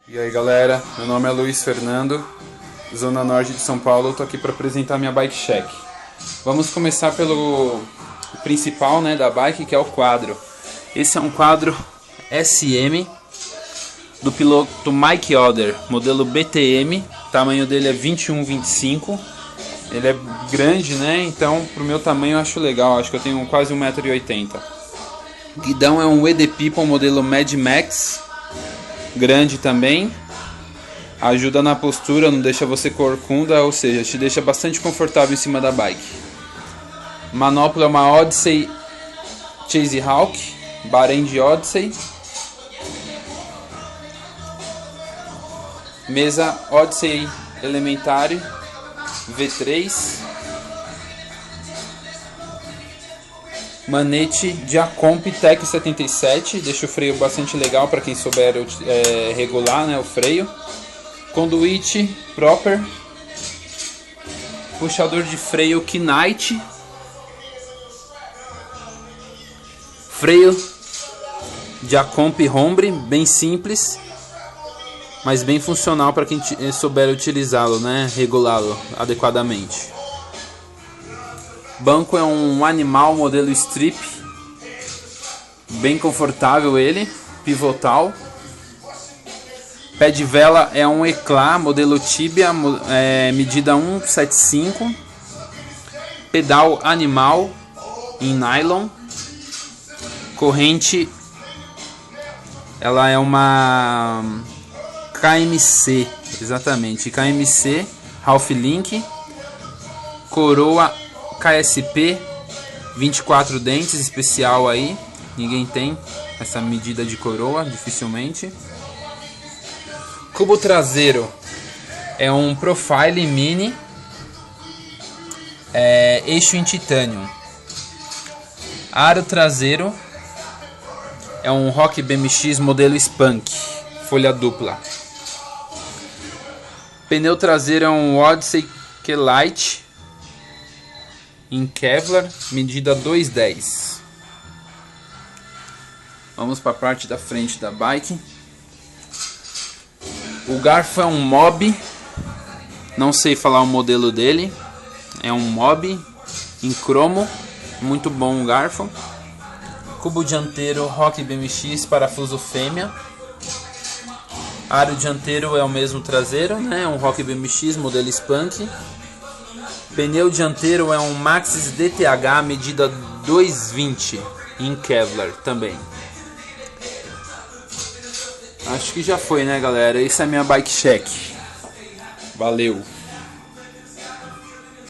E aí galera, meu nome é Luiz Fernando, Zona Norte de São Paulo. Eu tô aqui para apresentar minha Bike Check. Vamos começar pelo principal, né, da bike, que é o quadro. Esse é um quadro SM do piloto Mike Oder, modelo BTM. O tamanho dele é 21/25. Ele é grande, né? Então pro meu tamanho eu acho legal. Acho que eu tenho quase 1,80 m. Guidão é um ED People modelo Mad Max, grande também. Ajuda na postura, não deixa você corcunda, ou seja, te deixa bastante confortável em cima da bike. Manopla é uma Odyssey Chase Hawk, Bahrein de Odyssey. Mesa Odyssey Elementary V3. Manete Diacomp Tech 77, deixa o freio bastante legal para quem souber regular, né, o freio. Conduíte Proper. Puxador de freio Knight. Freio Diacomp Hombre, bem simples, mas bem funcional para quem souber utilizá-lo, né, regulá-lo adequadamente. Banco é um Animal modelo Strip, bem confortável ele, pivotal. Pé de vela é um Eclat modelo Tibia, medida 1,75. Pedal Animal em nylon. Corrente, ela é uma KMC, exatamente, KMC Half Link. Coroa KSP 24 dentes, especial aí, ninguém tem essa medida de coroa, dificilmente. Cubo traseiro é um Profile Mini, eixo em titânio. Aro traseiro é um Rock BMX modelo Spunk, folha dupla. Pneu traseiro é um Odyssey K-Lite em Kevlar, medida 2,10. Vamos para a parte da frente da bike. O garfo é um Mob, não sei falar o modelo dele. É um Mob em cromo, muito bom o garfo. Cubo dianteiro Rock BMX, parafuso fêmea. Aro dianteiro é o mesmo traseiro, né? Um Rock BMX modelo Spunk. Pneu dianteiro é um Maxxis DTH medida 2,20 em Kevlar também. Acho que já foi, né, galera? Essa é a minha Bike Check. Valeu!